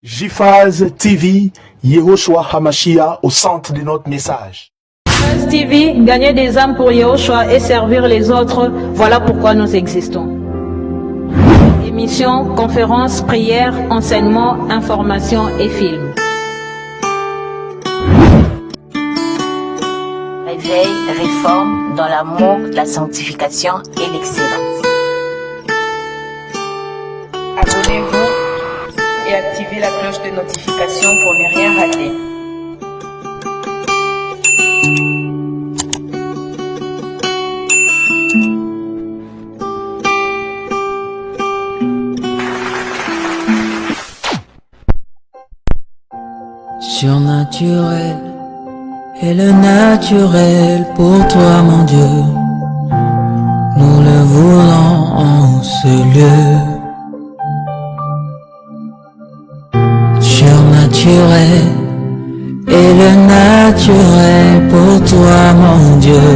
JPhase TV, Yehoshua Hamashiach au centre de notre message. JPhase TV, gagner des âmes pour Yehoshua et servir les autres, voilà pourquoi nous existons. Émissions, conférences, prières, enseignements, informations et films. Réveil, réforme dans l'amour, la sanctification et l'excellence. Abonnez-vous et activez la cloche de notification pour ne rien rater. Surnaturel et le naturel pour toi mon Dieu, nous le voulons en ce lieu. Surnaturel et le naturel pour toi mon Dieu,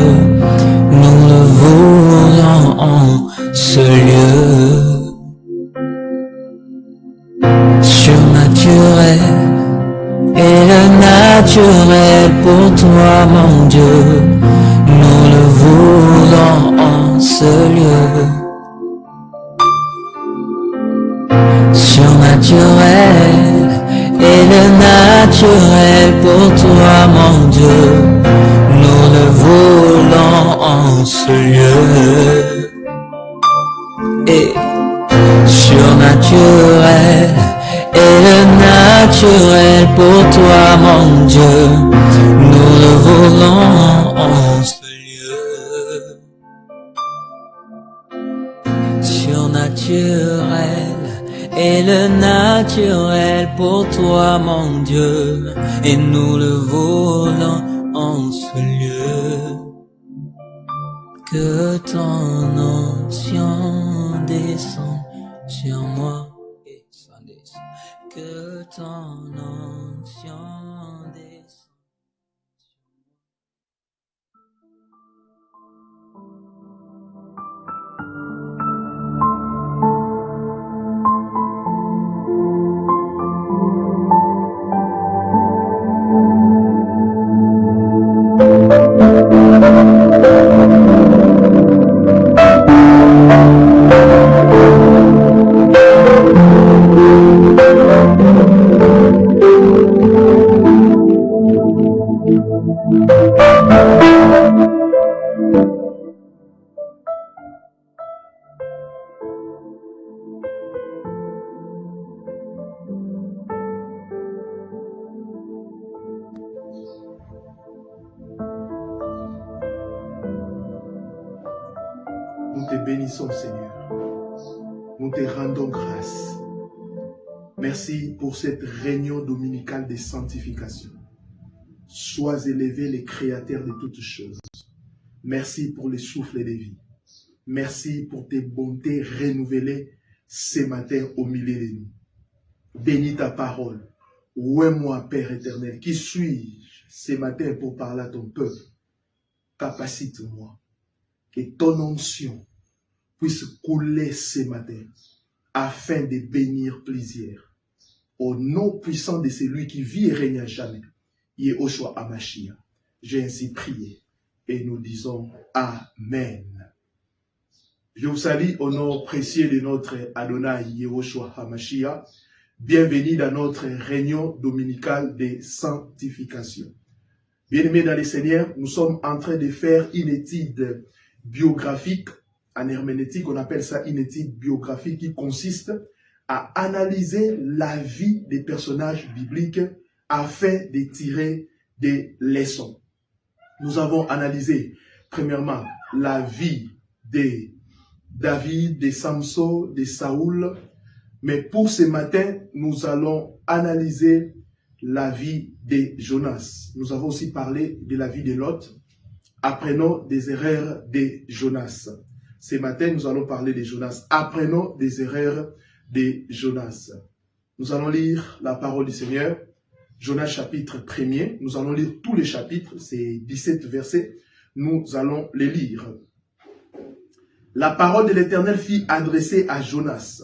nous le voulons en ce lieu. Surnaturel et le naturel pour toi mon Dieu, nous le voulons en ce lieu. Surnaturel et le naturel pour toi mon Dieu, nous le voulons en ce lieu. Et surnaturel et le naturel pour toi mon Dieu, nous le voulons en ce lieu. Surnaturel et le naturel pour toi mon Dieu, et nous le voulons en ce lieu. Que ton onction descende sur moi. Que ton onction descende. Nous te bénissons, Seigneur. Nous te rendons grâce. Merci pour cette réunion dominicale de sanctification. Sois élevé, le Créateur de toutes choses. Merci pour le souffle de vie. Merci pour tes bontés renouvelées ce matin au milieu de nous. Bénis ta parole. Où est moi, Père éternel? Qui suis-je ce matin pour parler à ton peuple? Capacite-moi. Que ton onction puisse couler ce matin afin de bénir plusieurs. Au nom puissant de celui qui vit et règne à jamais, Yehoshua Hamashiach, j'ai ainsi prié et nous disons Amen. Je vous salue au nom précieux de notre Adonai Yehoshua Hamashiach. Bienvenue dans notre réunion dominicale de sanctification. Bien-aimés dans le Seigneur, nous sommes en train de faire une étude biographique. En herméneutique, on appelle ça une étude biographique qui consiste à analyser la vie des personnages bibliques afin de tirer des leçons. Nous avons analysé, premièrement, la vie de David, de Samson, de Saoul. Mais pour ce matin, nous allons analyser la vie de Jonas. Nous avons aussi parlé de la vie de Lot. Apprenons des erreurs de Jonas. Ce matin, nous allons parler de Jonas. Apprenons des erreurs de Jonas. Nous allons lire la parole du Seigneur. Jonas chapitre 1er. Nous allons lire tous les chapitres. C'est 17 versets. Nous allons les lire. La parole de l'Éternel fut adressée à Jonas.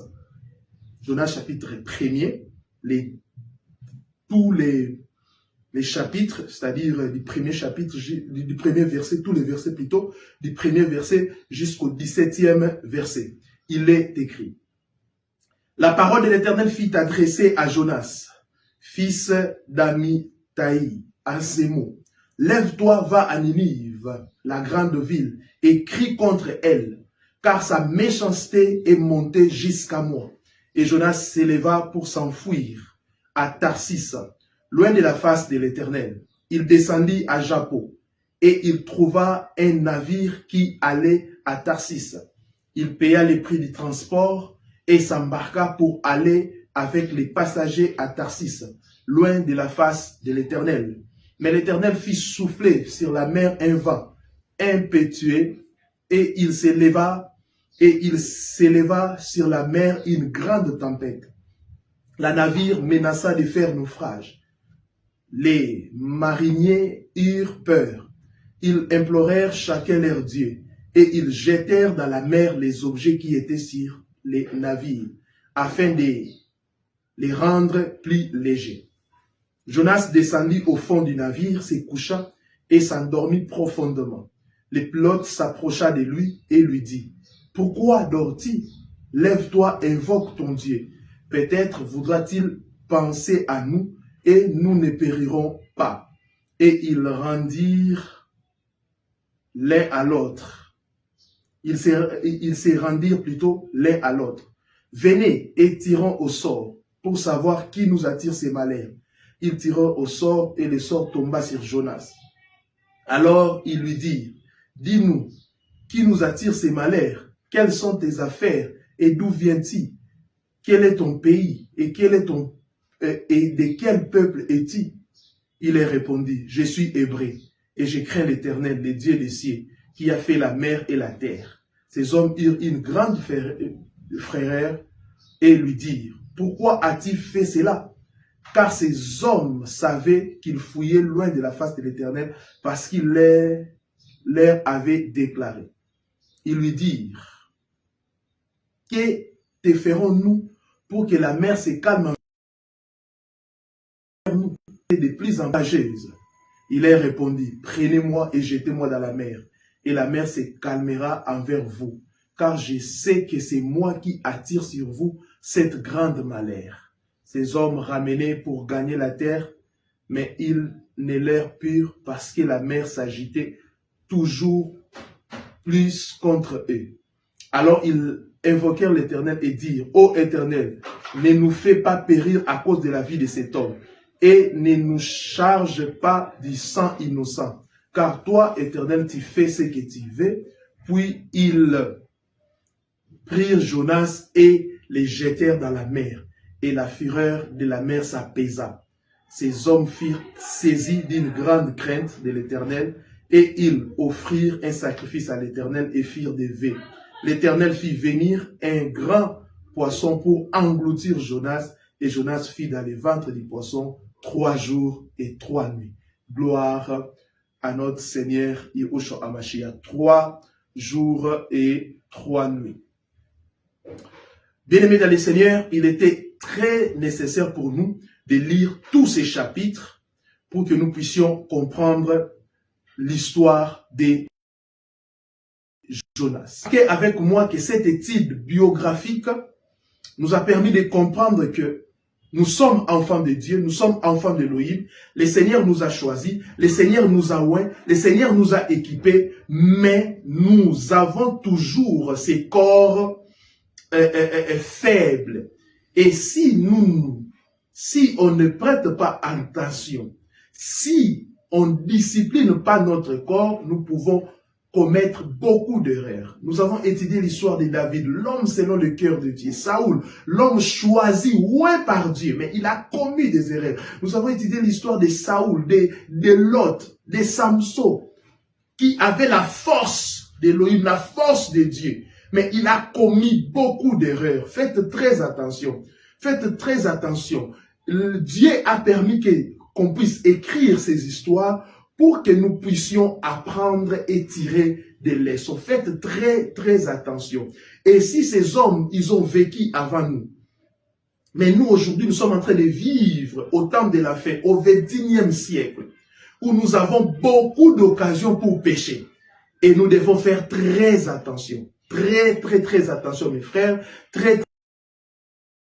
Jonas chapitre 1er. tous les chapitres, c'est-à-dire du premier chapitre, du premier verset, tous les versets plutôt, du premier verset jusqu'au 17e verset. Il est écrit: La parole de l'Éternel fit adresser à Jonas, fils d'Amittai, à ces mots: Lève-toi, va à Ninive, la grande ville, et crie contre elle, car sa méchanceté est montée jusqu'à moi. Et Jonas s'éleva pour s'enfuir à Tarsis, loin de la face de l'Éternel. Il descendit à Jappo, et il trouva un navire qui allait à Tarsis. Il paya les prix du transport et s'embarqua pour aller avec les passagers à Tarsis, loin de la face de l'Éternel. Mais l'Éternel fit souffler sur la mer un vent impétueux, et il s'éleva sur la mer une grande tempête. Le navire menaça de faire naufrage. Les mariniers eurent peur. Ils implorèrent chacun leur Dieu, et ils jetèrent dans la mer les objets qui étaient sur les navires, afin de les rendre plus légers. Jonas descendit au fond du navire, se coucha et s'endormit profondément. Le pilote s'approcha de lui et lui dit: Pourquoi dors-tu? Lève-toi, invoque ton Dieu. Peut-être voudra-t-il penser à nous et nous ne périrons pas. Et ils rendirent l'un à l'autre. Ils se rendirent plutôt l'un à l'autre. Venez et tirons au sort pour savoir qui nous attire ces malheurs. Ils tirèrent au sort et le sort tomba sur Jonas. Alors ils lui dirent: Dis-nous, qui nous attire ces malheurs? Quelles sont tes affaires et d'où viens-tu? Quel est ton pays et de quel peuple es-tu? Il leur répondit: Je suis hébreu et je crains l'Éternel, le Dieu des cieux, qui a fait la mer et la terre. Ces hommes eurent une grande frayeur et lui dirent: Pourquoi as-tu fait cela? Car ces hommes savaient qu'ils fouillaient loin de la face de l'Éternel, parce qu'il leur avait déclaré. Ils lui dirent: Que te ferons-nous pour que la mer se calme envers nous et de plus enrageuses? Il leur répondit: Prenez-moi et jetez-moi dans la mer, et la mer se calmera envers vous, car je sais que c'est moi qui attire sur vous cette grande malheur. Ces hommes ramenaient pour gagner la terre, mais ils ne leur purent, parce que la mer s'agitait toujours plus contre eux. Alors ils invoquèrent l'Éternel et dirent: Ô Éternel, ne nous fais pas périr à cause de la vie de cet homme, et ne nous charge pas du sang innocent, car toi, Éternel, tu fais ce que tu veux. Puis ils prirent Jonas et les jetèrent dans la mer, et la fureur de la mer s'apaisa. Ces hommes furent saisis d'une grande crainte de l'Éternel, et ils offrirent un sacrifice à l'Éternel et firent des vœux. L'Éternel fit venir un grand poisson pour engloutir Jonas, et Jonas fit dans le ventre du poisson 3 jours et 3 nuits. Gloire à notre Seigneur Yahushua HaMashiach. 3 jours et 3 nuits. Bien-aimés dans le Seigneur, il était très nécessaire pour nous de lire tous ces chapitres pour que nous puissions comprendre l'histoire de Jonas. Avec moi que cette étude biographique nous a permis de comprendre que nous sommes enfants de Dieu, nous sommes enfants d'Élohim, le Seigneur nous a choisis, le Seigneur nous a oints, le Seigneur nous a équipés, mais nous avons toujours ces corps faibles. Et si on ne prête pas attention, si on ne discipline pas notre corps, nous pouvons commettre beaucoup d'erreurs. Nous avons étudié l'histoire de David, l'homme selon le cœur de Dieu. Saoul, l'homme choisi, oint par Dieu, mais il a commis des erreurs. Nous avons étudié l'histoire de Saoul, de Lot, de Samson, qui avait la force d'Élohim, la force de Dieu. Mais il a commis beaucoup d'erreurs. Faites très attention. Faites très attention. Dieu a permis qu'on puisse écrire ces histoires pour que nous puissions apprendre et tirer des leçons. Faites très, très attention. Et si ces hommes, ils ont vécu avant nous, Mais nous, aujourd'hui, nous sommes en train de vivre au temps de la fin, au XXIe siècle, où nous avons beaucoup d'occasions pour pécher. Et nous devons faire très attention. Très attention, mes frères. Très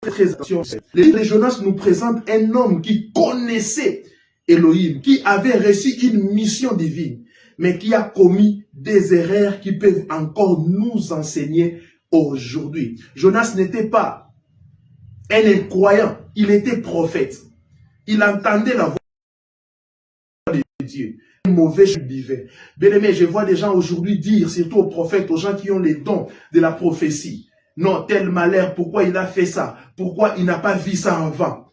attention. Le livre de Jonas nous présente un homme qui connaissait Elohim, qui avait reçu une mission divine, mais qui a commis des erreurs qui peuvent encore nous enseigner aujourd'hui. Jonas n'était pas un incroyant, il était prophète. Il entendait la voix de Dieu. Un mauvais vivait. Bien aimé, je vois des gens aujourd'hui dire, surtout aux prophètes, aux gens qui ont les dons de la prophétie, non, tel malheur, pourquoi il a fait ça? Pourquoi il n'a pas vu ça avant?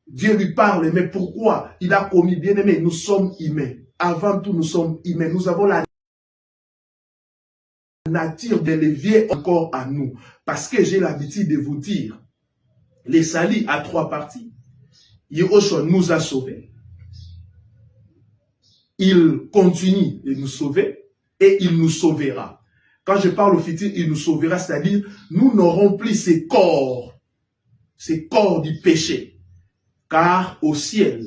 Dieu lui parle, mais pourquoi il a commis? Bien aimé, nous sommes humains. Avant tout, nous sommes humains. Nous avons la nature de levier encore à nous. Parce que j'ai l'habitude de vous dire, les salis à 3 parties. Yahushua nous a sauvés. Il continue de nous sauver et il nous sauvera. Quand je parle au futur, il nous sauvera, c'est-à-dire nous n'aurons plus ces corps du péché. Car au ciel,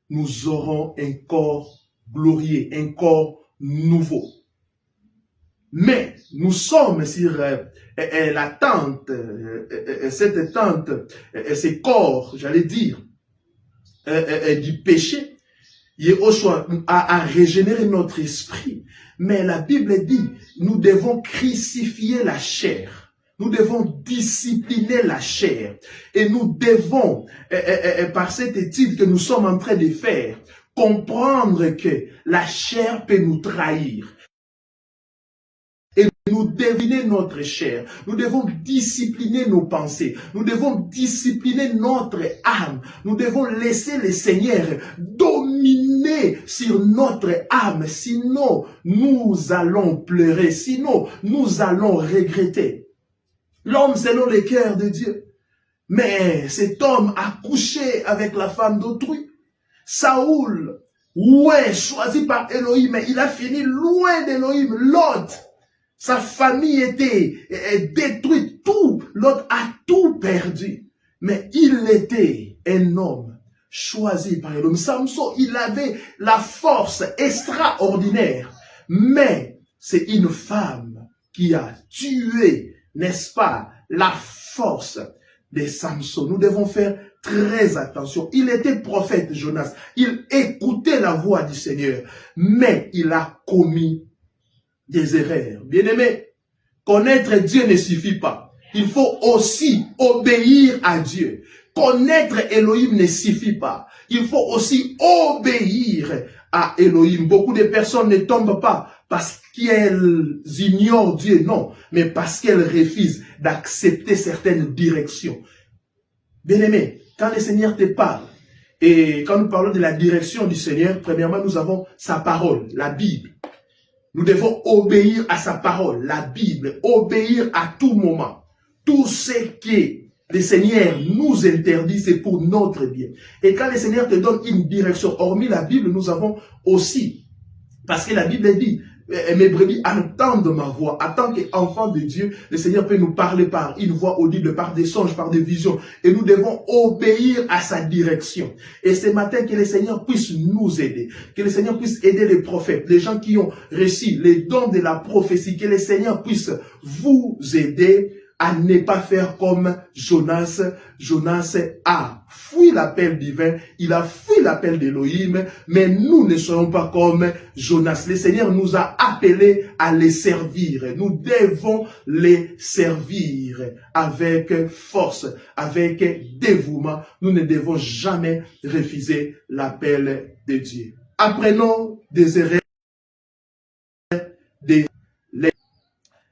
nous aurons un corps glorieux, un corps nouveau. Mais nous sommes sur la tente, cette tente, ces corps, j'allais dire, du péché. Yahushua a régénéré notre esprit. Mais la Bible dit, nous devons crucifier la chair. Nous devons discipliner la chair. Et nous devons, par cette étude que nous sommes en train de faire, comprendre que la chair peut nous trahir. Et nous deviner notre chair. Nous devons discipliner nos pensées. Nous devons discipliner notre âme. Nous devons laisser le Seigneur dominer sur notre âme. Sinon, nous allons pleurer. Sinon, nous allons regretter. L'homme selon le cœur de Dieu. Mais cet homme a couché avec la femme d'autrui. Saoul, ouais, choisi par Elohim, mais il a fini loin d'Elohim. Lot, sa famille était détruite, tout. L'autre a tout perdu. Mais il était un homme choisi par Elohim. Samson, il avait la force extraordinaire. Mais c'est une femme qui a tué, n'est-ce pas, la force de Samson. Nous devons faire très attention. Il était prophète, Jonas. Il écoutait la voix du Seigneur. Mais il a commis des erreurs. Bien-aimé, connaître Dieu ne suffit pas. Il faut aussi obéir à Dieu. Connaître Elohim ne suffit pas. Il faut aussi obéir à Elohim. Beaucoup de personnes ne tombent pas parce qu'elles ignorent Dieu, non, mais parce qu'elles refusent d'accepter certaines directions. Bien-aimé, quand le Seigneur te parle, et quand nous parlons de la direction du Seigneur, premièrement, nous avons sa parole, la Bible. Nous devons obéir à sa parole, la Bible, obéir à tout moment. Tout ce que le Seigneur nous interdit, c'est pour notre bien. Et quand le Seigneur te donne une direction, hormis la Bible, nous avons aussi, parce que la Bible dit, mes brebis entendent ma voix. En tant qu'enfant de Dieu, le Seigneur peut nous parler par une voix audible, par des songes, par des visions. Et nous devons obéir à sa direction. Et ce matin, que le Seigneur puisse nous aider. Que le Seigneur puisse aider les prophètes, les gens qui ont reçu les dons de la prophétie. Que le Seigneur puisse vous aider à ne pas faire comme Jonas. Jonas a fui l'appel divin, il a fui l'appel d'Elohim, mais nous ne soyons pas comme Jonas. Le Seigneur nous a appelés à les servir. Nous devons les servir avec force, avec dévouement. Nous ne devons jamais refuser l'appel de Dieu. Apprenons des erreurs.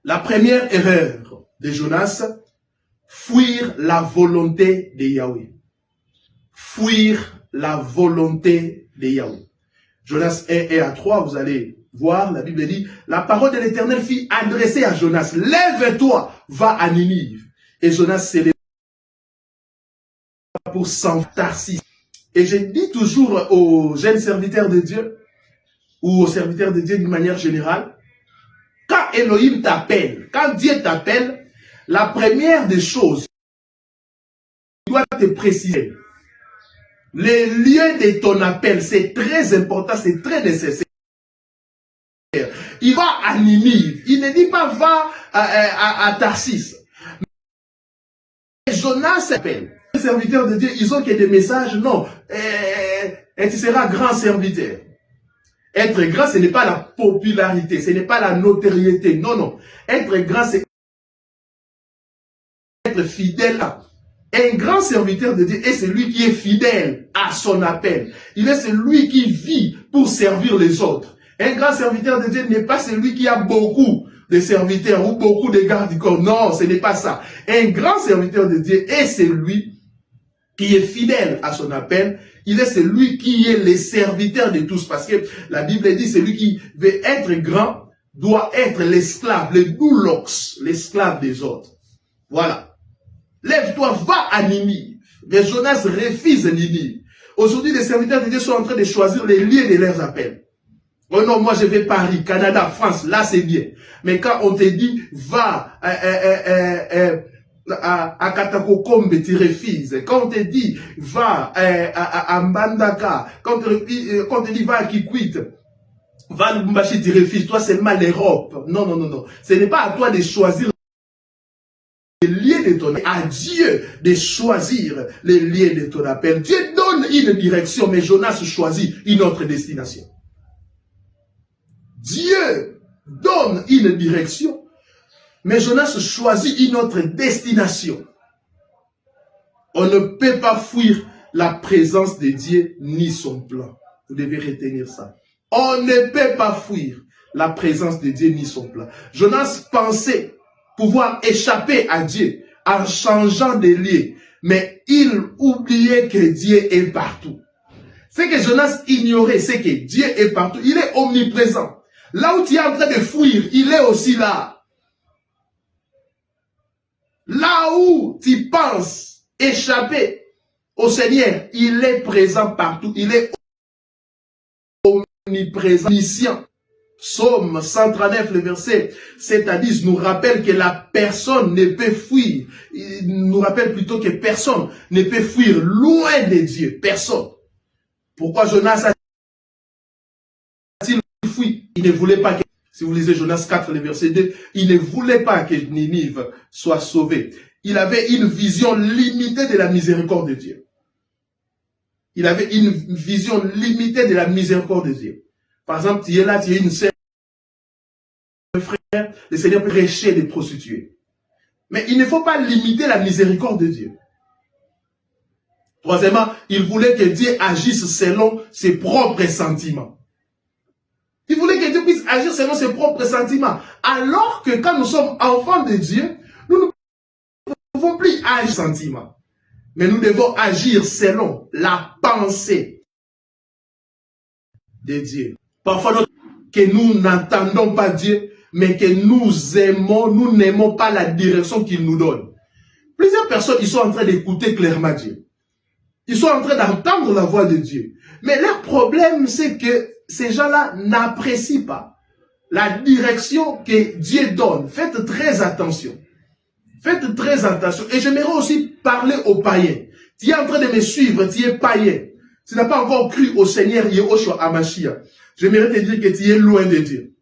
La première erreur de Jonas, fuir la volonté de Yahweh. Fuir la volonté de Yahweh. Jonas 1 et à 3, vous allez voir, la Bible dit, la parole de l'Éternel fut adressée à Jonas. Lève-toi, va à Ninive. Et Jonas s'est levé pour s'en Tarsis. Et je dis toujours aux jeunes serviteurs de Dieu, ou aux serviteurs de Dieu d'une manière générale, quand Elohim t'appelle, quand Dieu t'appelle, la première des choses dois te préciser. Les lieux de ton appel, c'est très important, c'est très nécessaire. Il va à Ninive. Il ne dit pas va à Tarsis. Mais Jonas s'appelle. Les serviteurs de Dieu, ils ont que des messages. Non. Et tu seras grand serviteur. Être grand, ce n'est pas la popularité. Ce n'est pas la notoriété. Non, non. Être grand, c'est être fidèle. Un grand serviteur de Dieu est celui qui est fidèle à son appel. Il est celui qui vit pour servir les autres. Un grand serviteur de Dieu n'est pas celui qui a beaucoup de serviteurs ou beaucoup de gardes du corps. Non, ce n'est pas ça. Un grand serviteur de Dieu est celui qui est fidèle à son appel. Il est celui qui est le serviteur de tous. Parce que la Bible dit, celui qui veut être grand doit être l'esclave, le doulos, l'esclave des autres. Voilà. Lève-toi, va à Ninive. Mais Jonas refuse Ninive. Aujourd'hui, les serviteurs de Dieu sont en train de choisir les lieux de leurs appels. Oh non, moi je vais Paris, Canada, France, là c'est bien. Mais quand on te dit, va à Katakokombe, tu refuses. Quand on te dit, va à Mbandaka, quand on te dit, va à Kikwit, va à Lubumbashi, tu refuses. Toi seulement l'Europe. Non, non, non, non. Ce n'est pas à toi de choisir les lieux de ton appel, à Dieu de choisir les lieux de ton appel. Dieu donne une direction, mais Jonas choisit une autre destination. Dieu donne une direction, mais Jonas choisit une autre destination. On ne peut pas fuir la présence de Dieu ni son plan. Vous devez retenir ça. On ne peut pas fuir la présence de Dieu ni son plan. Jonas pensait pouvoir échapper à Dieu en changeant de lieu, mais il oubliait que Dieu est partout. Ce que Jonas ignorait, c'est que Dieu est partout. Il est omniprésent. Là où tu es en train de fuir, il est aussi là. Là où tu penses échapper au Seigneur, il est présent partout. Il est omniprésent, omniscient. Psaume 139, le verset 7 à 10 nous rappelle que la personne ne peut fuir. Il nous rappelle plutôt que personne ne peut fuir loin de Dieu. Personne. Pourquoi Jonas a-t-il fui? Il ne voulait pas que, si vous lisez Jonas 4, le verset 2, il ne voulait pas que Ninive soit sauvée. Il avait une vision limitée de la miséricorde de Dieu. Il avait une vision limitée de la miséricorde de Dieu. Par exemple, tu es là, tu es une sœur, un frère, le Seigneur prêchait des prostituées. Mais il ne faut pas limiter la miséricorde de Dieu. Troisièmement, il voulait que Dieu agisse selon ses propres sentiments. Il voulait que Dieu puisse agir selon ses propres sentiments. Alors que quand nous sommes enfants de Dieu, nous ne pouvons plus agir sentiments. Mais nous devons agir selon la pensée de Dieu. Parfois, que nous n'entendons pas Dieu, mais que nous aimons, nous n'aimons pas la direction qu'il nous donne. Plusieurs personnes, ils sont en train d'écouter clairement Dieu. Ils sont en train d'entendre la voix de Dieu. Mais leur problème, c'est que ces gens-là n'apprécient pas la direction que Dieu donne. Faites très attention. Faites très attention. Et j'aimerais aussi parler aux païens. Tu es en train de me suivre, tu es païen. Tu n'as pas encore cru au Seigneur Yehoshua HaMashiach. J'aimerais te dire que tu es loin de Dieu.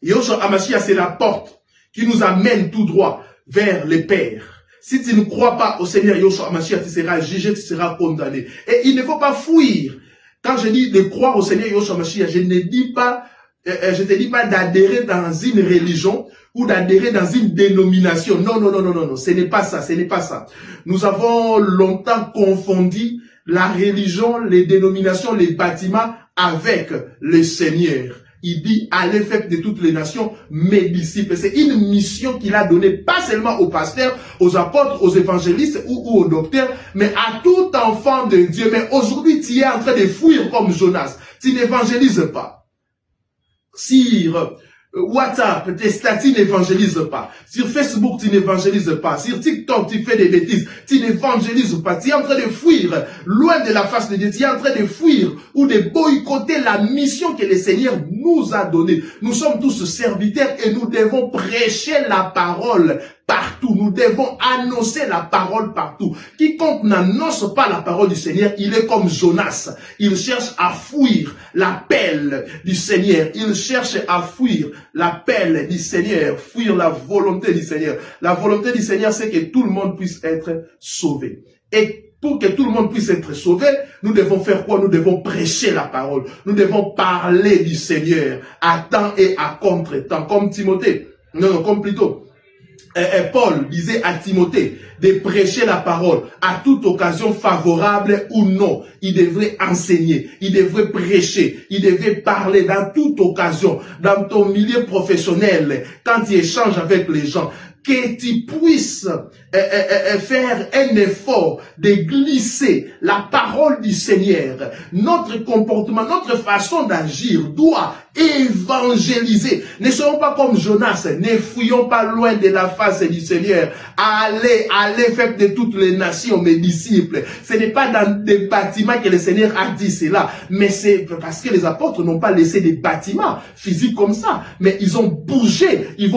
Yehoshua HaMashiach, c'est la porte qui nous amène tout droit vers le Père. Si tu ne crois pas au Seigneur Yehoshua HaMashiach, tu seras jugé, tu seras condamné. Et il ne faut pas fuir. Quand je dis de croire au Seigneur Yehoshua HaMashiach, je ne dis pas, je te dis pas d'adhérer dans une religion ou d'adhérer dans une dénomination. Non, non, non, non, non, non. Ce n'est pas ça, ce n'est pas ça. Nous avons longtemps confondu la religion, les dénominations, les bâtiments avec le Seigneur. Il dit, allez faire de toutes les nations mes disciples. C'est une mission qu'il a donnée, pas seulement aux pasteurs, aux apôtres, aux évangélistes ou aux docteurs, mais à tout enfant de Dieu. Mais aujourd'hui, tu es en train de fuir comme Jonas. Tu n'évangélises pas. Sur WhatsApp, tes statuts n'évangélisent pas. Sur Facebook, tu n'évangélises pas. Sur TikTok, tu fais des bêtises. Tu n'évangélises pas. Tu es en train de fuir loin de la face de Dieu. Tu es en train de fuir ou de boycotter la mission que le Seigneur nous a donnée. Nous sommes tous serviteurs et nous devons prêcher la parole partout. Nous devons annoncer la parole partout. Quiconque n'annonce pas la parole du Seigneur, il est comme Jonas. Il cherche à fuir l'appel du Seigneur. Il cherche à fuir l'appel du Seigneur, fuir la volonté du Seigneur. La volonté du Seigneur, c'est que tout le monde puisse être sauvé. Et pour que tout le monde puisse être sauvé, nous devons faire quoi? Nous devons prêcher la parole. Nous devons parler du Seigneur à temps et à contre-temps. Comme Timothée, comme plutôt Paul disait à Timothée de prêcher la parole à toute occasion favorable ou non. Il devrait enseigner, il devrait prêcher, il devrait parler dans toute occasion, dans ton milieu professionnel, quand tu échanges avec les gens. Que tu puisses faire un effort de glisser la parole du Seigneur. Notre comportement, notre façon d'agir doit évangéliser. Ne soyons pas comme Jonas, ne fuyons pas loin de la face du Seigneur. Allez faire de toutes les nations mes disciples. Ce n'est pas dans des bâtiments que le Seigneur a dit cela, mais c'est parce que les apôtres n'ont pas laissé des bâtiments physiques comme ça, mais ils ont bougé, ils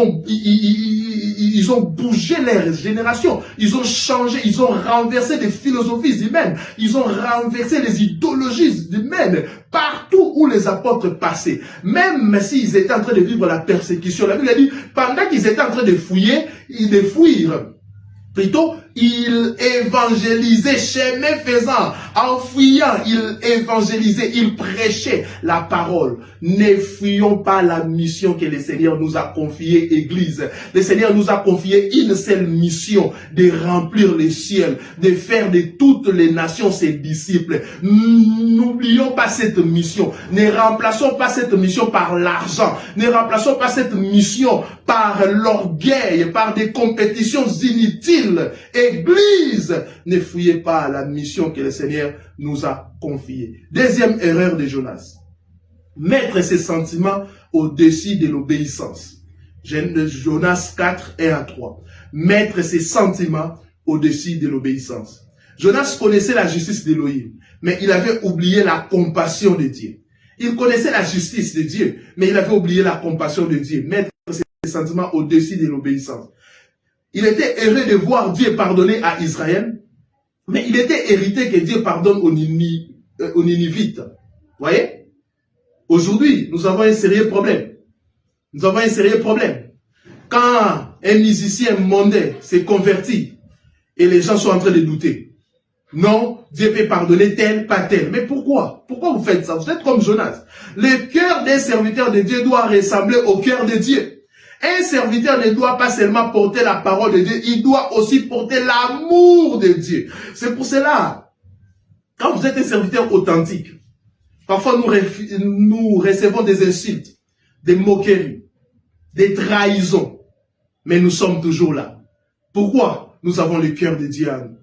ont bougé leur génération, ils ont changé, ils ont renversé des philosophies humaines, ils ont renversé les idéologies humaines partout où les apôtres passaient. Même s'ils étaient en train de vivre la persécution, la Bible a dit, pendant qu'ils étaient en train de fuir, plutôt, il évangélisait, chemin faisant, en fuyant, il évangélisait, il prêchait la parole. Ne fuyons pas la mission que le Seigneur nous a confiée, Église. Le Seigneur nous a confié une seule mission, de remplir les ciels, de faire de toutes les nations ses disciples. N'oublions pas cette mission. Ne remplaçons pas cette mission par l'argent. Ne remplaçons pas cette mission par l'orgueil, par des compétitions inutiles. Église, ne fuyez pas la mission que le Seigneur nous a confiée. Deuxième erreur de Jonas. Mettre ses sentiments au-dessus de l'obéissance. Jonas 4, 1 à 3. Mettre ses sentiments au-dessus de l'obéissance. Jonas connaissait la justice d'Élohim, mais il avait oublié la compassion de Dieu. Il connaissait la justice de Dieu, mais il avait oublié la compassion de Dieu. Mettre ses sentiments au-dessus de l'obéissance. Il était heureux de voir Dieu pardonner à Israël, mais il était hérité que Dieu pardonne aux Ninivites. Vous voyez? Aujourd'hui, nous avons un sérieux problème. Nous avons un sérieux problème. Quand un musicien mondain s'est converti, et les gens sont en train de douter. Non, Dieu peut pardonner tel, pas tel. Mais pourquoi? Pourquoi vous faites ça? Vous êtes comme Jonas. Le cœur d'un serviteur de Dieu doit ressembler au cœur de Dieu. Un serviteur ne doit pas seulement porter la parole de Dieu, il doit aussi porter l'amour de Dieu. C'est pour cela, quand vous êtes un serviteur authentique, parfois nous recevons des insultes, des moqueries, des trahisons, mais nous sommes toujours là. Pourquoi? Nous avons le cœur de Dieu à nous.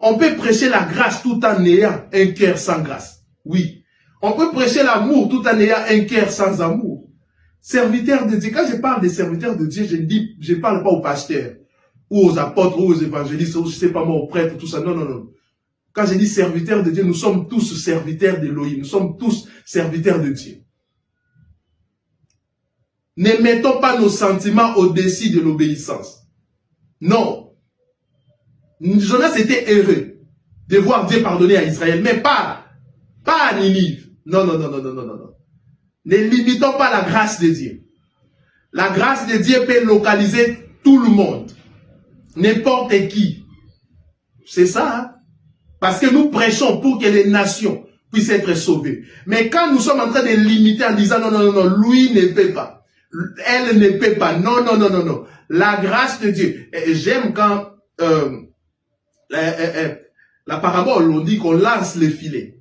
On peut prêcher la grâce tout en ayant un cœur sans grâce. Oui. On peut prêcher l'amour tout en ayant un cœur sans amour. Serviteurs de Dieu, quand je parle des serviteurs de Dieu, je ne parle pas aux pasteurs, ou aux apôtres, ou aux évangélistes, ou je ne sais pas moi, aux prêtres, tout ça. Non, non, non. Quand je dis serviteurs de Dieu, nous sommes tous serviteurs d'Élohim. Nous sommes tous serviteurs de Dieu. Ne mettons pas nos sentiments au-dessus de l'obéissance. Non. Jonas était heureux de voir Dieu pardonner à Israël, mais pas à Ninive. Non, non, non, non, non, non, non. Ne limitons pas la grâce de Dieu. La grâce de Dieu peut localiser tout le monde. N'importe qui. C'est ça, hein? Parce que nous prêchons pour que les nations puissent être sauvées. Mais quand nous sommes en train de limiter en disant non, non, non, non, lui ne peut pas. Elle ne peut pas. Non, non, non, non, non. La grâce de Dieu. J'aime quand la parabole, on dit qu'on lance les filets.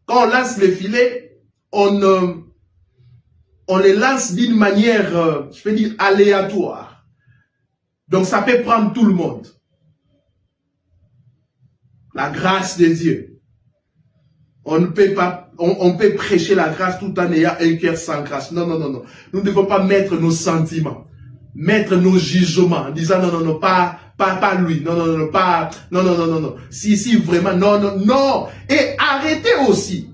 Quand on lance les filets, on les lance d'une manière, je peux dire, aléatoire. Donc ça peut prendre tout le monde. La grâce de Dieu. On ne peut pas, on peut prêcher la grâce tout en ayant un cœur sans grâce. Non, non, non, non. Nous ne devons pas mettre nos sentiments, mettre nos jugements, en disant non, non, non, pas lui, non, non, non, pas, non, non, non, non, non. Si, vraiment, non, non, non. Et arrêtez aussi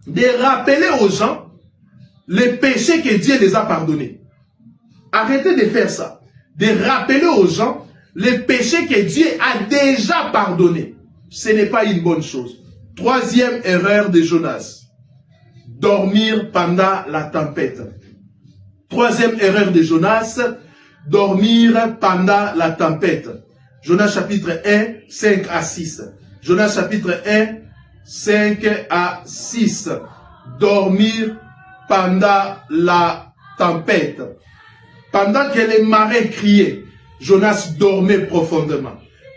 de rappeler aux gens les péchés que Dieu les a pardonnés. Arrêtez de faire ça. de rappeler aux gens les péchés que Dieu a déjà pardonnés. Ce n'est pas une bonne chose. Troisième erreur de Jonas. Dormir pendant la tempête. Troisième erreur de Jonas. Dormir pendant la tempête. Jonas chapitre 1, 5 à 6. Jonas chapitre 1, 5 à 6. Dormir pendant la tempête. Pendant que les marées criaient, Jonas dormait profondément.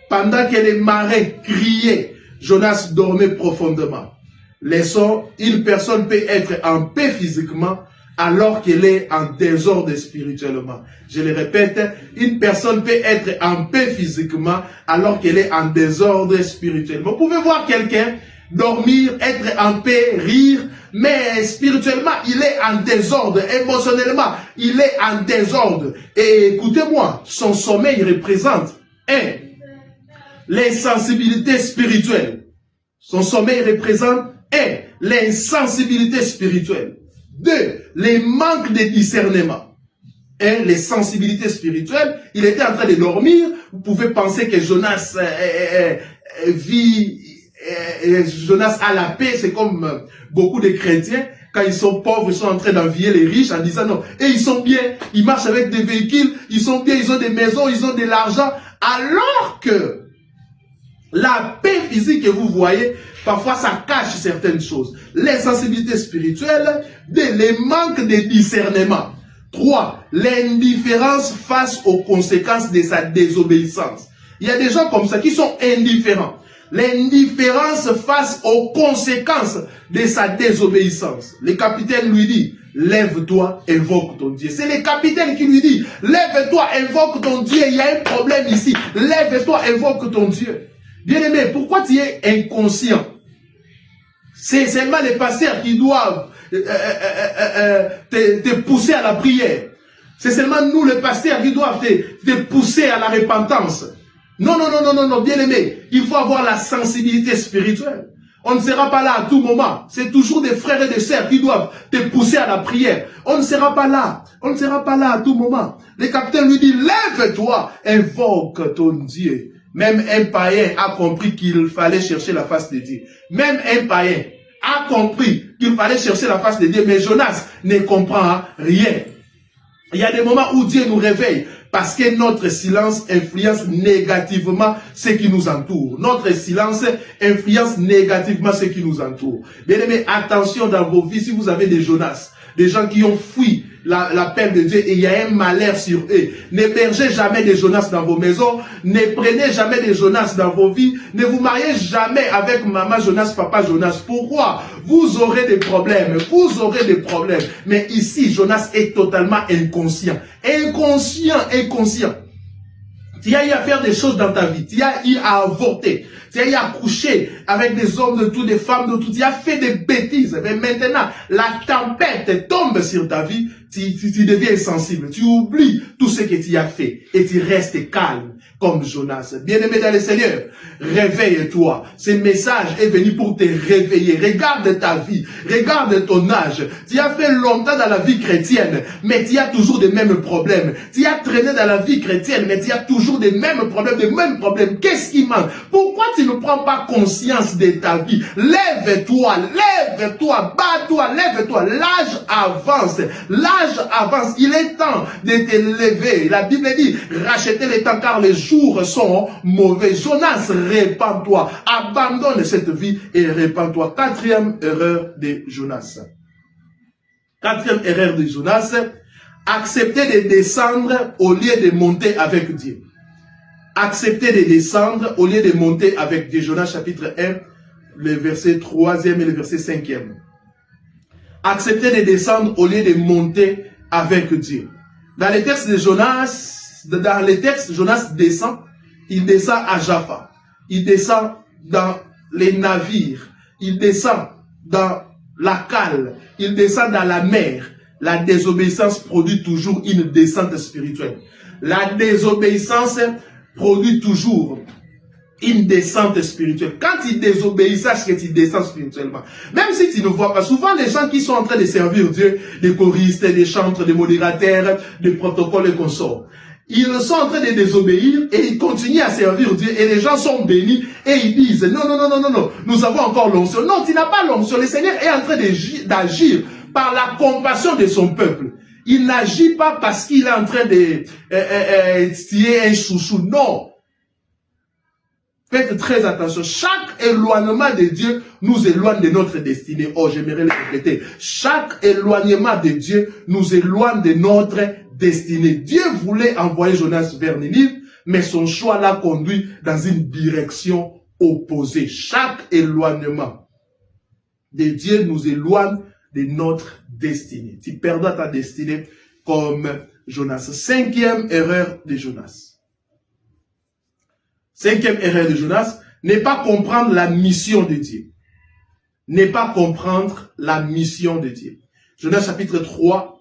Pendant que les marées criaient, Jonas dormait profondément. Laissons, une personne peut être en paix physiquement alors qu'elle est en désordre spirituellement. Je le répète, une personne peut être en paix physiquement alors qu'elle est en désordre spirituellement. Vous pouvez voir quelqu'un dormir, être en paix, rire, mais spirituellement, il est en désordre. Émotionnellement, il est en désordre. Et écoutez-moi, son sommeil représente, l'insensibilité spirituelle. Son sommeil représente, l'insensibilité spirituelle. 2, les manques de discernement. Les sensibilités spirituelles. Il était en train de dormir. Vous pouvez penser que Jonas Jonas a la paix. C'est comme beaucoup de chrétiens. Quand ils sont pauvres, ils sont en train d'envier les riches en disant non. Et ils sont bien. Ils marchent avec des véhicules. Ils sont bien. Ils ont des maisons. Ils ont de l'argent. Alors que la paix physique que vous voyez, parfois ça cache certaines choses. L'insensibilité spirituelle, 2, les manques de discernement. 3, l'indifférence face aux conséquences de sa désobéissance. Il y a des gens comme ça qui sont indifférents. L'indifférence face aux conséquences de sa désobéissance. Le capitaine lui dit, lève-toi, invoque ton Dieu. C'est le capitaine qui lui dit, lève-toi, invoque ton Dieu. Il y a un problème ici. Lève-toi, invoque ton Dieu. Bien-aimé, pourquoi tu es inconscient? C'est seulement les pasteurs qui doivent te pousser à la prière. C'est seulement nous, les pasteurs, qui doivent te pousser à la repentance. Non, non, non, non, non, non, bien-aimé, il faut avoir la sensibilité spirituelle. On ne sera pas là à tout moment. C'est toujours des frères et des sœurs qui doivent te pousser à la prière. On ne sera pas là. On ne sera pas là à tout moment. Le capitaine lui dit, lève-toi, invoque ton Dieu. Même un païen a compris qu'il fallait chercher la face de Dieu. Même un païen a compris qu'il fallait chercher la face de Dieu. Mais Jonas ne comprend rien. Il y a des moments où Dieu nous réveille parce que notre silence influence négativement ce qui nous entoure. Notre silence influence négativement ce qui nous entoure. Bien aimé, attention dans vos vies si vous avez des Jonas, des gens qui ont fui l'appel de Dieu et il y a un malheur sur eux. N'hébergez jamais des Jonas dans vos maisons. Ne prenez jamais des Jonas dans vos vies. Ne vous mariez jamais avec maman Jonas, papa Jonas. Pourquoi? Vous aurez des problèmes. Vous aurez des problèmes. Mais ici, Jonas est totalement inconscient. Inconscient. Tu as eu à faire des choses dans ta vie. Tu as eu à avorter. Tu as eu à coucher avec des hommes de tout, des femmes de tout. Tu as fait des bêtises. Mais maintenant, la tempête tombe sur ta vie. Tu deviens insensible. Tu oublies tout ce que tu as fait. Et tu restes calme comme Jonas. Bien-aimé dans le Seigneur, réveille-toi. Ce message est venu pour te réveiller. Regarde ta vie. Regarde ton âge. Tu as fait longtemps dans la vie chrétienne, mais tu as toujours les mêmes problèmes. Tu as traîné dans la vie chrétienne, mais tu as toujours les mêmes problèmes. Qu'est-ce qui manque? Pourquoi tu ne prends pas conscience de ta vie? Lève-toi, bats-toi, lève-toi. L'âge avance. Il est temps de te lever. La Bible dit, rachetez les temps car les jours sont mauvais. Jonas, répands-toi. Abandonne cette vie et répands-toi. Quatrième erreur de Jonas. Accepter de descendre au lieu de monter avec Dieu. Accepter de descendre au lieu de monter avec Dieu. Jonas chapitre 1, le verset 3e et le verset 5e. Accepter de descendre au lieu de monter avec Dieu. Dans les textes de Jonas, Jonas descend. Il descend à Jaffa. Il descend dans les navires. Il descend dans la cale. Il descend dans la mer. La désobéissance produit toujours une descente spirituelle. La désobéissance produit toujours une descente spirituelle. Quand tu désobéis, sache que tu descends spirituellement. Même si tu ne vois pas, souvent les gens qui sont en train de servir Dieu, des choristes, des chantres, des modérateurs, des protocoles et consorts, ils sont en train de désobéir et ils continuent à servir Dieu et les gens sont bénis et ils disent non, non, non, non, non, non, nous avons encore l'onction. Non, tu n'as pas l'onction. Le Seigneur est en train d'agir par la compassion de son peuple. Il n'agit pas parce qu'il est en train de tirer un chouchou. Non. Faites très attention. Chaque éloignement de Dieu nous éloigne de notre destinée. Oh, j'aimerais le répéter. Chaque éloignement de Dieu nous éloigne de notre destinée. Dieu voulait envoyer Jonas vers Ninive, mais son choix l'a conduit dans une direction opposée. Chaque éloignement de Dieu nous éloigne de notre destinée. Tu perdras ta destinée comme Jonas. Cinquième erreur de Jonas. Cinquième erreur de Jonas, n'est pas comprendre la mission de Dieu. N'est pas comprendre la mission de Dieu. Jonas chapitre 3,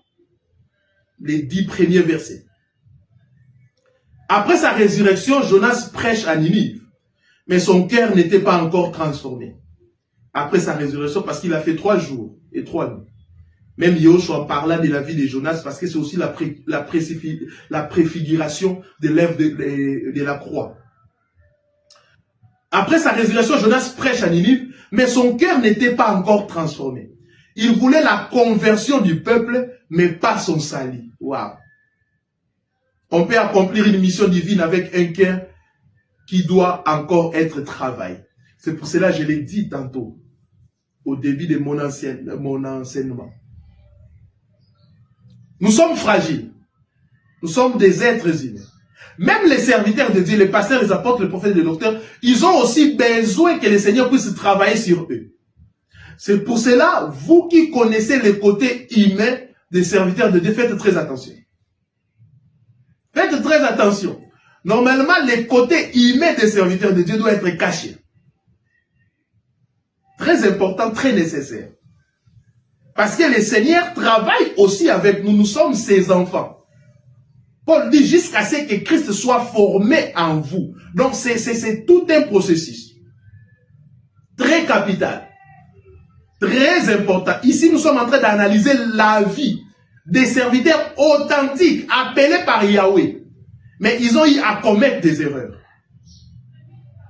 les 10 premiers versets. Après sa résurrection, Jonas prêche à Ninive, mais son cœur n'était pas encore transformé. Après sa résurrection, parce qu'il a fait 3 jours et 3 nuits. Même Yahushua parla de la vie de Jonas, parce que c'est aussi la préfiguration de l'œuvre de la croix. Après sa résurrection, Jonas prêche à Ninive, mais son cœur n'était pas encore transformé. Il voulait la conversion du peuple, mais pas son salut. Waouh! On peut accomplir une mission divine avec un cœur qui doit encore être travaillé. C'est pour cela que je l'ai dit tantôt, au début de mon enseignement. Nous sommes fragiles. Nous sommes des êtres humains. Même les serviteurs de Dieu, les pasteurs, les apôtres, les prophètes, les docteurs, ils ont aussi besoin que le Seigneur puisse travailler sur eux. C'est pour cela, vous qui connaissez le côté humain des serviteurs de Dieu, faites très attention. Faites très attention. Normalement, le côté humain des serviteurs de Dieu doit être caché. Très important, très nécessaire. Parce que le Seigneur travaille aussi avec nous. Nous sommes ses enfants. Paul dit jusqu'à ce que Christ soit formé en vous. Donc c'est tout un processus. Très capital. Très important. Ici, nous sommes en train d'analyser la vie des serviteurs authentiques, appelés par Yahweh. Mais ils ont eu à commettre des erreurs.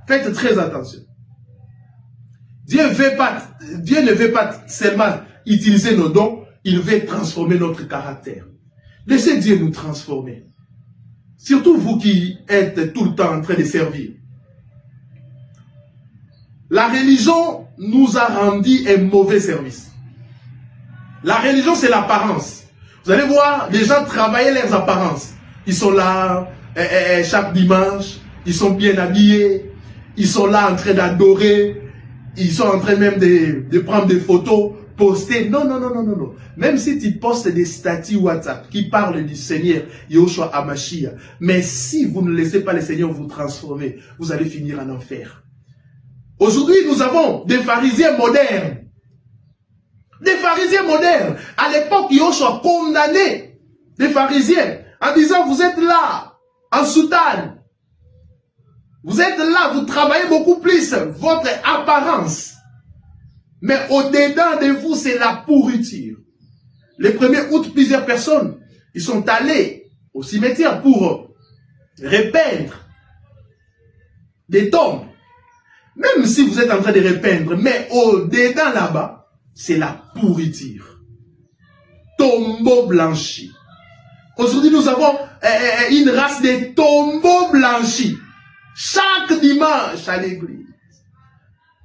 Faites très attention. Dieu ne veut pas seulement utiliser nos dons, il veut transformer notre caractère. Laissez Dieu nous transformer. Surtout vous qui êtes tout le temps en train de servir. La religion nous a rendu un mauvais service. La religion, c'est l'apparence. Vous allez voir, les gens travaillent leurs apparences. Ils sont là chaque dimanche, ils sont bien habillés, ils sont là en train d'adorer, ils sont en train même de prendre des photos, poster. Non, non, non, non, non, non. Même si tu postes des statuts WhatsApp qui parlent du Seigneur Yahushua Hamashiach, mais si vous ne laissez pas le Seigneur vous transformer, vous allez finir en enfer. Aujourd'hui, nous avons des pharisiens modernes. Des pharisiens modernes. À l'époque, Yahushua condamnait des pharisiens en disant, vous êtes là, en soutane. Vous êtes là, vous travaillez beaucoup plus votre apparence. Mais au-dedans de vous, c'est la pourriture. Le 1er août, plusieurs personnes, ils sont allés au cimetière pour repeindre des tombes. Même si vous êtes en train de repeindre, mais au-dedans là-bas, c'est la pourriture. Tombeau blanchi. Aujourd'hui, nous avons une race de tombeaux blanchis. Chaque dimanche à l'église.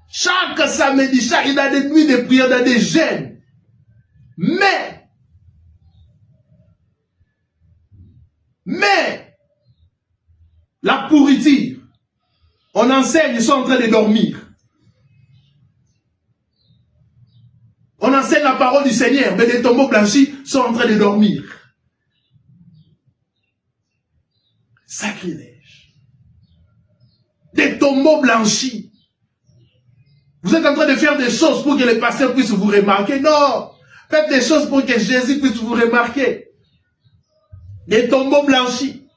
Chaque samedi, il y a des nuits de prière, il y a des jeûnes. Mais, la pourriture, on enseigne, ils sont en train de dormir. On enseigne la parole du Seigneur, mais les tombeaux blanchis sont en train de dormir. Sacrilège. Des tombeaux blanchis. Vous êtes en train de faire des choses pour que les pasteurs puissent vous remarquer. Non. Faites des choses pour que Jésus puisse vous remarquer. Des tombeaux blanchis.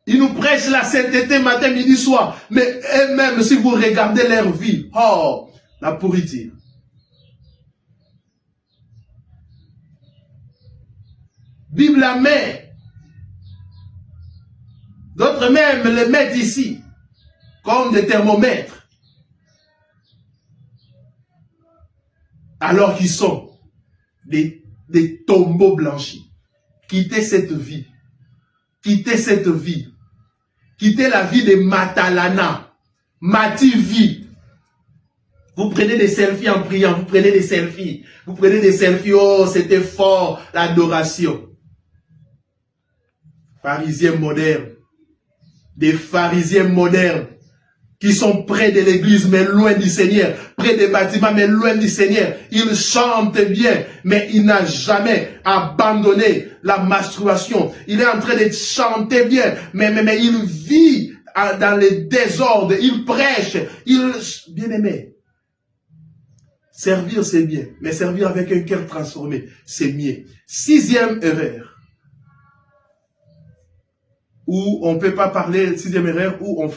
Ils nous prêchent la sainteté matin, midi, soir. Mais eux-mêmes, si vous regardez leur vie, oh, la pourriture. Bible à main. D'autres même les mettent ici, comme des thermomètres. Alors qu'ils sont des tombeaux blanchis. Quittez cette vie. Quittez cette vie. Quittez la vie de Matalana. Mativi. Vous prenez des selfies en priant. Vous prenez des selfies. Vous prenez des selfies. Oh, c'était fort, l'adoration. Pharisiens modernes. Des pharisiens modernes qui sont près de l'église mais loin du Seigneur, près des bâtiments mais loin du Seigneur. Il chante bien, mais il n'a jamais abandonné la masturbation. Il est en train de chanter bien, mais il vit dans les désordres, il prêche, bien aimé. Servir c'est bien, mais servir avec un cœur transformé, c'est mieux. 6e erreur. Où on ne peut pas parler, 6e erreur, où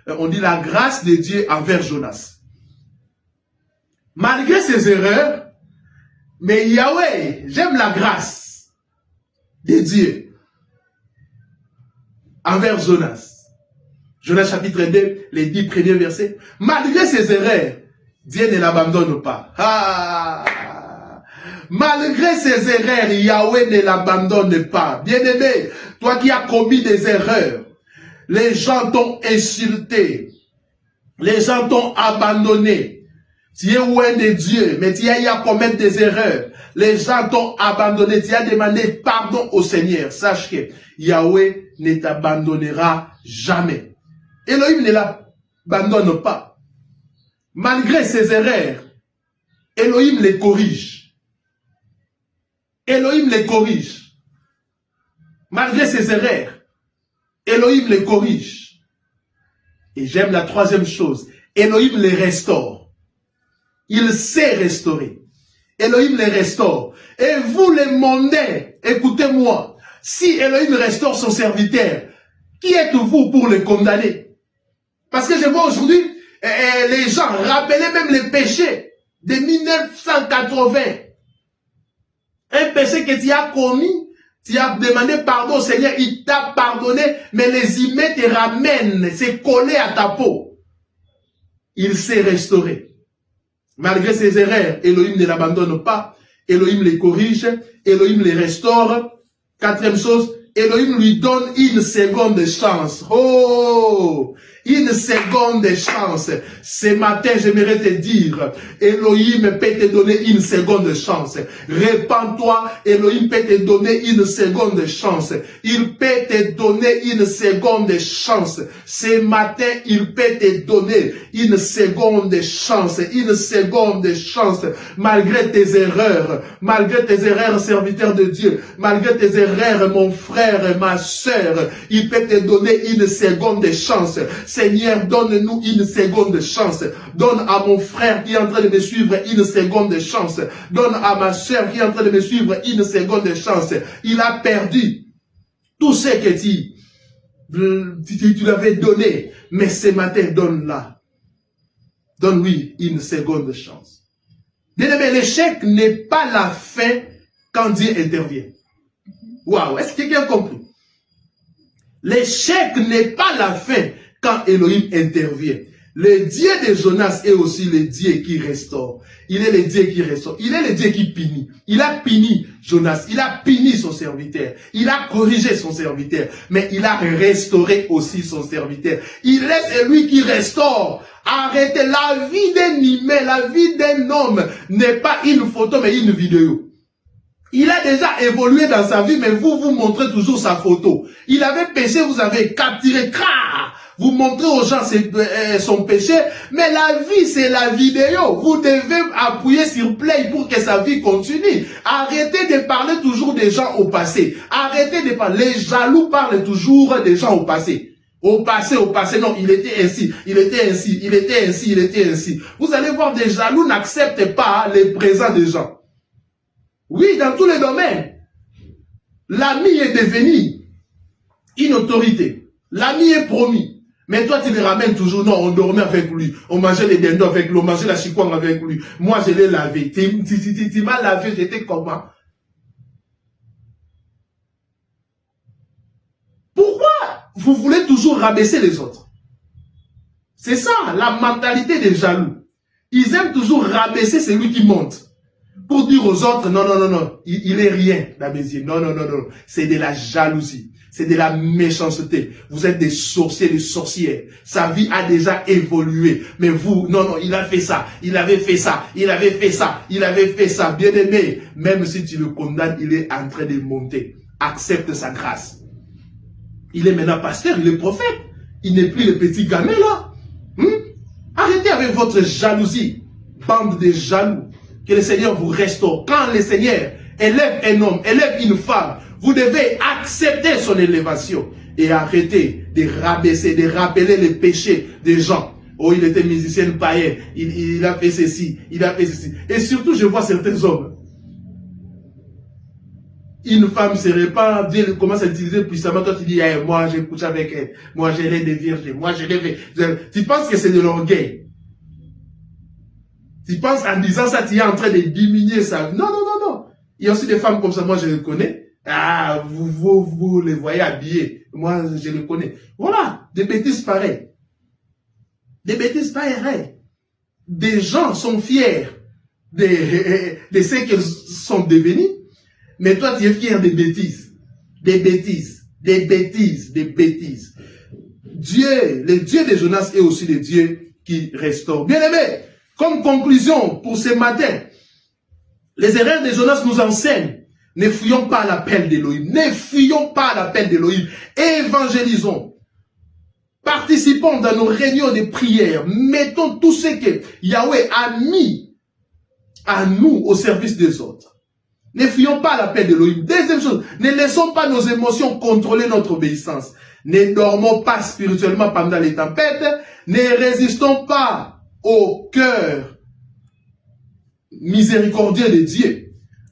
on dit la grâce de Dieu envers Jonas. Malgré ses erreurs, mais Yahweh, j'aime la grâce de Dieu envers Jonas. Jonas chapitre 2, les 10 premiers versets. Malgré ses erreurs, Dieu ne l'abandonne pas. Ah! Malgré ses erreurs, Yahweh ne l'abandonne pas. Bien-aimé, toi qui as commis des erreurs, les gens t'ont insulté, les gens t'ont abandonné. Tu es loin de Dieu, mais tu as commis des erreurs. Les gens t'ont abandonné, tu as demandé pardon au Seigneur. Sache que Yahweh ne t'abandonnera jamais. Elohim ne l'abandonne pas. Malgré ses erreurs, Elohim les corrige. Elohim les corrige. Malgré ses erreurs, Elohim les corrige. Et j'aime la 3e chose. Elohim les restaure. Il sait restaurer. Elohim les restaure. Et vous les mondains, écoutez-moi. Si Elohim restaure son serviteur, qui êtes-vous pour le condamner? Parce que je vois aujourd'hui, les gens rappeler même les péchés de 1980. Un péché que tu as commis, tu as demandé pardon au Seigneur, il t'a pardonné, mais les humains te ramènent, c'est collé à ta peau. Il s'est restauré. Malgré ses erreurs, Elohim ne l'abandonne pas, Elohim les corrige, Elohim les restaure. 4e chose, Elohim lui donne une seconde chance. Oh! Une seconde chance. Ce matin, j'aimerais te dire, Elohim peut te donner une seconde chance. Répands-toi, Elohim peut te donner une seconde chance. Il peut te donner une seconde chance. Ce matin, il peut te donner une seconde chance. Une seconde chance. Malgré tes erreurs, serviteur de Dieu, malgré tes erreurs, mon frère, ma soeur, il peut te donner une seconde chance. Seigneur, donne-nous une seconde chance. Donne à mon frère qui est en train de me suivre une seconde chance. Donne à ma soeur qui est en train de me suivre une seconde chance. Il a perdu tout ce que tu l'avais donné. Mais ce matin, donne-la. Donne-lui une seconde chance. Bien-aimé, l'échec n'est pas la fin quand Dieu intervient. Waouh, est-ce que quelqu'un a compris? L'échec n'est pas la fin quand Elohim intervient. Le Dieu de Jonas est aussi le Dieu qui restaure. Il est le Dieu qui restaure. Il est le Dieu qui punit. Il a puni Jonas. Il a puni son serviteur. Il a corrigé son serviteur. Mais il a restauré aussi son serviteur. Il est celui qui restaure. Arrêtez. La vie d'un humain, la vie d'un homme n'est pas une photo mais une vidéo. Il a déjà évolué dans sa vie, mais vous montrez toujours sa photo. Il avait péché, vous avez capturé, vous montrez aux gens son péché, mais la vie c'est la vidéo. Vous devez appuyer sur play pour que sa vie continue. Arrêtez de parler toujours des gens au passé. Arrêtez de parler. Les jaloux parlent toujours des gens au passé. Au passé, non, il était ainsi, il était ainsi, il était ainsi, il était ainsi. Vous allez voir, des jaloux n'acceptent pas les présents des gens. Oui, dans tous les domaines. L'ami est devenu une autorité. L'ami est promis. Mais toi, tu les ramènes toujours. Non, on dormait avec lui. On mangeait les dindons avec lui. On mangeait la chikwang avec lui. Moi, je l'ai lavé. Tu m'as lavé, j'étais comment? Pourquoi? vous voulez toujours rabaisser les autres. C'est ça, la mentalité des jaloux. Ils aiment toujours rabaisser celui qui monte. Pour dire aux autres, non, non, non, non, il est rien dans mes yeux. Non, non, non, non. C'est de la jalousie. C'est de la méchanceté. Vous êtes des sorciers, des sorcières. Sa vie a déjà évolué. Mais vous, non, non, il a fait ça. Il avait fait ça. Il avait fait ça. Il avait fait ça. Bien aimé, même si tu le condamnes, il est en train de monter. Accepte sa grâce. Il est maintenant pasteur, il est prophète. Il n'est plus le petit gamin là. Arrêtez avec votre jalousie. Bande de jaloux. Que le Seigneur vous restaure. Quand le Seigneur élève un homme, élève une femme, vous devez accepter son élévation et arrêter de rabaisser, de rappeler les péchés des gens. Oh, il était musicien païen, il a fait ceci, il a fait ceci. Et surtout, je vois certains hommes. Une femme se répand, Dieu commence à utiliser puissamment. Toi, tu dis, hey, moi, j'ai couché avec elle. Moi, j'ai l'air des vierges. Moi, j'ai l'air. Tu penses que c'est de l'orgueil. Tu penses en disant ça, tu es en train de diminuer ça. Non, non, non, non. Il y a aussi des femmes comme ça, moi, je les connais. Ah, vous les voyez habillés. Moi, je les connais. Voilà, des bêtises pareilles. Des bêtises pareilles. Des gens sont fiers de ce qu'ils sont devenus. Mais toi, tu es fier des bêtises. Des bêtises. Des bêtises. Des bêtises. Dieu, le Dieu de Jonas est aussi le Dieu qui restaure. Bien aimé, comme conclusion pour ce matin, les erreurs de Jonas nous enseignent. Ne fuyons pas l'appel d'Élohim. Ne fuyons pas l'appel d'Élohim. Évangélisons. Participons dans nos réunions de prière. Mettons tout ce que Yahweh a mis à nous au service des autres. Ne fuyons pas l'appel d'Élohim. Deuxième chose, ne laissons pas nos émotions contrôler notre obéissance. Ne dormons pas spirituellement pendant les tempêtes. Ne résistons pas au cœur miséricordieux de Dieu.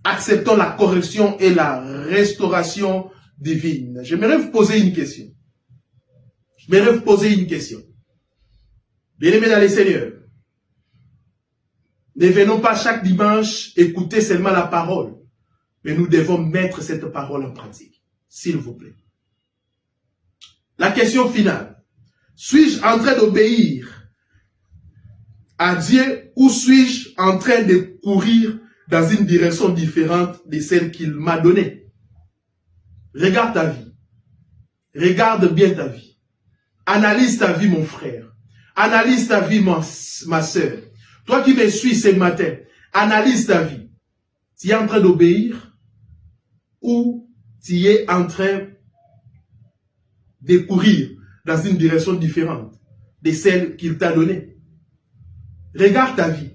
Acceptons la correction et la restauration divine. J'aimerais vous poser une question. Bien aimés dans les Seigneurs, ne venons pas chaque dimanche écouter seulement la parole, mais nous devons mettre cette parole en pratique, s'il vous plaît. La question finale. Suis-je en train d'obéir à Dieu ou suis-je en train de courir dans une direction différente de celle qu'il m'a donnée? Regarde ta vie. Regarde bien ta vie. Analyse ta vie, mon frère. Analyse ta vie, ma soeur. Toi qui me suis ce matin, analyse ta vie. Tu es en train d'obéir ou tu es en train de courir dans une direction différente de celle qu'il t'a donnée? Regarde ta vie.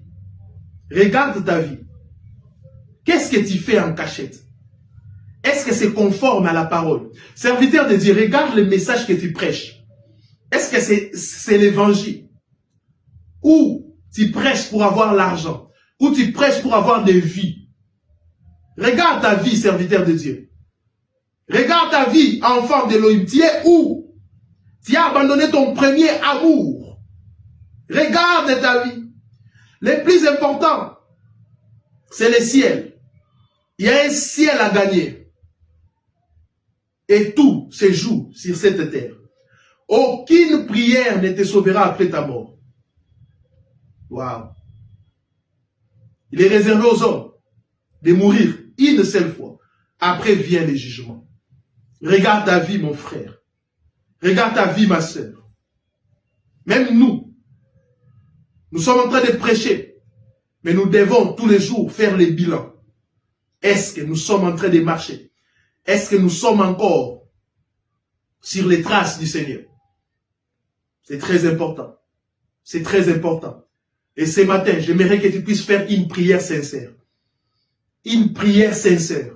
Regarde ta vie. Qu'est-ce que tu fais en cachette? Est-ce que c'est conforme à la parole? Serviteur de Dieu, regarde le message que tu prêches. Est-ce que c'est l'évangile? Ou tu prêches pour avoir l'argent? Ou tu prêches pour avoir des vies? Regarde ta vie, serviteur de Dieu. Regarde ta vie, enfant d'Élohim. Tu es où? Tu as abandonné ton premier amour. Regarde ta vie. Le plus important, c'est le ciel. Il y a un ciel à gagner. Et tout se joue sur cette terre. Aucune prière ne te sauvera après ta mort. Waouh. Il est réservé aux hommes de mourir une seule fois. Après vient le jugement. Regarde ta vie, mon frère. Regarde ta vie, ma soeur. Même nous sommes en train de prêcher. Mais nous devons tous les jours faire les bilans. Est-ce que nous sommes en train de marcher? Est-ce que nous sommes encore sur les traces du Seigneur? C'est très important. C'est très important. Et ce matin, j'aimerais que tu puisses faire une prière sincère. Une prière sincère.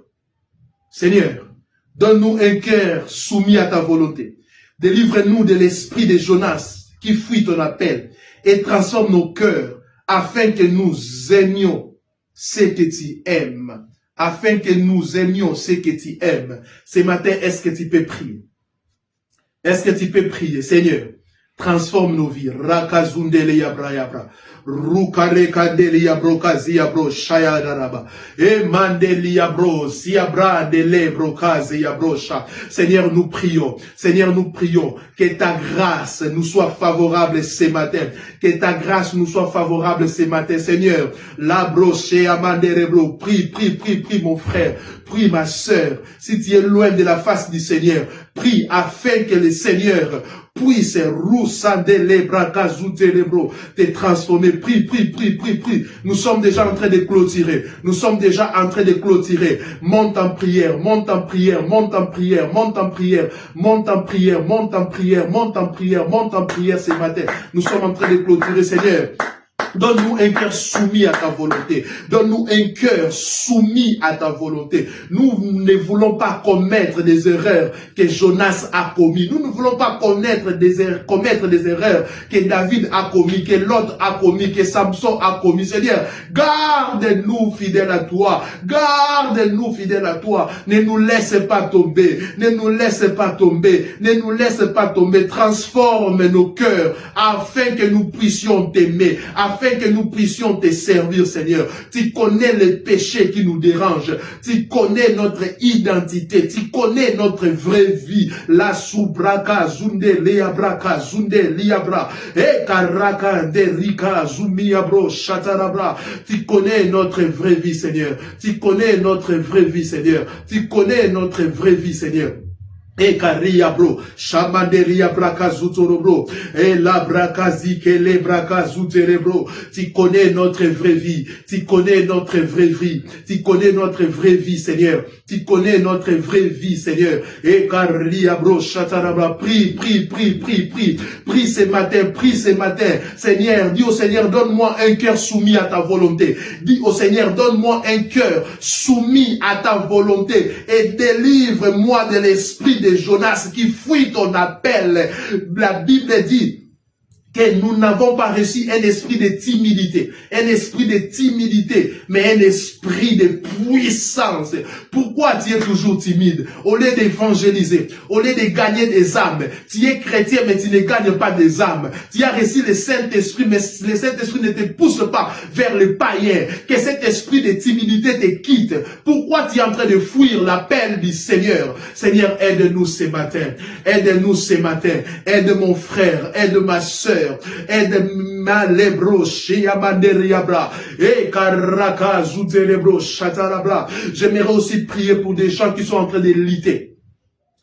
Seigneur, donne-nous un cœur soumis à ta volonté. Délivre-nous de l'esprit de Jonas qui fuit ton appel et transforme nos cœurs afin que nous aimions ce que tu aimes. Afin que nous aimions ce que tu aimes. Ce matin, est-ce que tu peux prier? Est-ce que tu peux prier? Seigneur, Transforme nos vies. Rakazundele yabra yabra. Rukarekandele yabro kazi yabro shaya daraba. E mandeli yabro siabra dele bro kazi yabro sha. Seigneur, nous prions. Seigneur, nous prions que ta grâce nous soit favorable ce matin. Que ta grâce nous soit favorable ce matin. Seigneur, la bro shea mandere bro. Prie, prie, prie, prie mon frère. Prie ma sœur. Si tu es loin de la face du Seigneur, prie afin que le Seigneur puisse te transformer. Prie, prie, prie, prie, prie. Nous sommes déjà en train de clôturer. Nous sommes déjà en train de clôturer. Monte en prière, monte en prière, monte en prière, monte en prière, monte en prière, monte en prière, monte en prière, monte en prière ce matin. Nous sommes en train de clôturer, Seigneur. Donne-nous un cœur soumis à ta volonté. Donne-nous un cœur soumis à ta volonté. Nous ne voulons pas commettre des erreurs que Jonas a commis. Nous ne voulons pas commettre des erreurs que David a commis, que Lot a commis, que Samson a commis. Seigneur, garde-nous fidèles à toi. Garde-nous fidèles à toi. Ne nous laisse pas tomber. Ne nous laisse pas tomber. Ne nous laisse pas tomber. Transforme nos cœurs afin que nous puissions t'aimer. Afin que nous puissions te servir, Seigneur. Tu connais les péchés qui nous dérangent. Tu connais notre identité. Tu connais notre vraie vie. La subraka zunde liabraka zunde liabra. E karaka de rika zumiabro chatarabra. Tu connais notre vraie vie, Seigneur. Tu connais notre vraie vie, Seigneur. Tu connais notre vraie vie, Seigneur. E karia bro, shamaderia braka zutoro bro, e la braka zike le braka zutere bro. Tu connais notre vraie vie, tu connais notre vraie vie, tu connais notre vraie vie, Seigneur. Tu connais notre vraie vie, Seigneur. E karia bro, chatarabra, prie, prie, prie, prie, prie, prie ce matin, prie ce matin. Seigneur, dis au Seigneur, donne-moi un cœur soumis à ta volonté. Dis au Seigneur, donne-moi un cœur soumis à ta volonté et délivre-moi de l'esprit de Jonas qui fuit ton appel. La Bible dit que nous n'avons pas reçu un esprit de timidité, mais un esprit de puissance. Pourquoi tu es toujours timide? Au lieu d'évangéliser, au lieu de gagner des âmes, tu es chrétien mais tu ne gagnes pas des âmes. Tu as reçu le Saint-Esprit mais le Saint-Esprit ne te pousse pas vers le païen. Que cet esprit de timidité te quitte. Pourquoi tu es en train de fuir l'appel du Seigneur? Seigneur, aide-nous ce matin. Aide-nous ce matin. Aide mon frère, aide ma sœur. Aide ma lebro shiamanderiabra et karaka zuterebro chatarabra. J'aimerais aussi prier pour des gens qui sont en train de lutter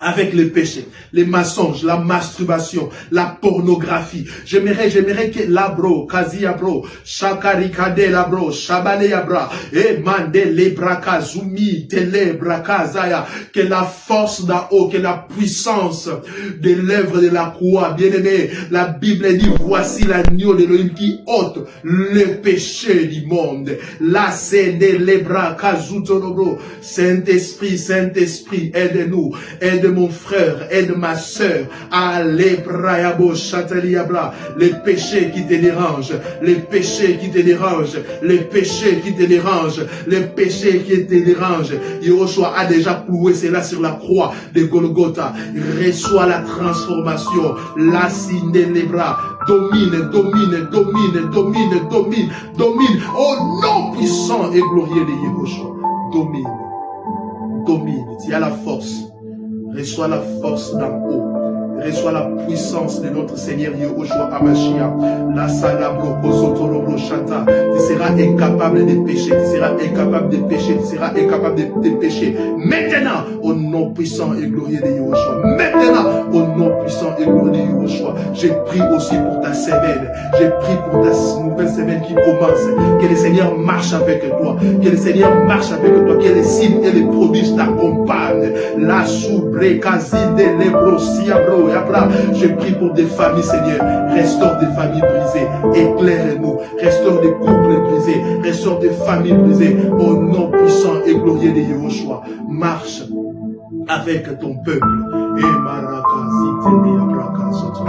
avec les péchés, les mensonges, la masturbation, la pornographie. J'aimerais que labro, kaziabro, shakarikade labro, shabaleyabra, et mande lebraka zumi, telebraka zaya, que la force d'en haut, que la puissance de l'œuvre de la croix, bien aimé, la Bible dit, voici l'agneau de l'Élohim qui ôte le péché du monde. La sende lebraka zutonobro, Saint-Esprit, Saint-Esprit, aide-nous, aide mon frère, aide ma sœur, allez, brayabo, chateliabra, les péchés qui te dérangent, les péchés qui te dérangent, les péchés qui te dérangent, les péchés qui te dérangent. Yahushua a déjà cloué cela sur la croix de Golgotha. Reçois la transformation, la signe les bras, domine, domine, domine, domine, domine, domine, au nom puissant et glorieux de Yahushua. Domine, domine, tu as la force. Reçois la force d'en haut. Reçois la puissance de notre Seigneur Yahushua Hamashiach. La salabro kozotolobro chata. Tu seras incapable de pécher. Tu seras incapable de pécher. Tu seras incapable de pécher. Maintenant, au nom puissant et glorieux de Yahushua. Maintenant, au nom puissant et glorieux de Yahushua. Je prie aussi pour ta semaine. Je prie pour ta nouvelle semaine qui commence. Que le Seigneur marche avec toi. Que le Seigneur marche avec toi. Que les signes et les prodiges t'accompagnent. La soubrekazi de lebrosiabro. Je prie pour des familles, Seigneur. Restaure des familles brisées. Éclaire-nous. Restaure des couples brisés. Restaure des familles brisées. Au nom puissant et glorieux de Yahushua. Marche avec ton peuple. Et maraka zite de abraka soto.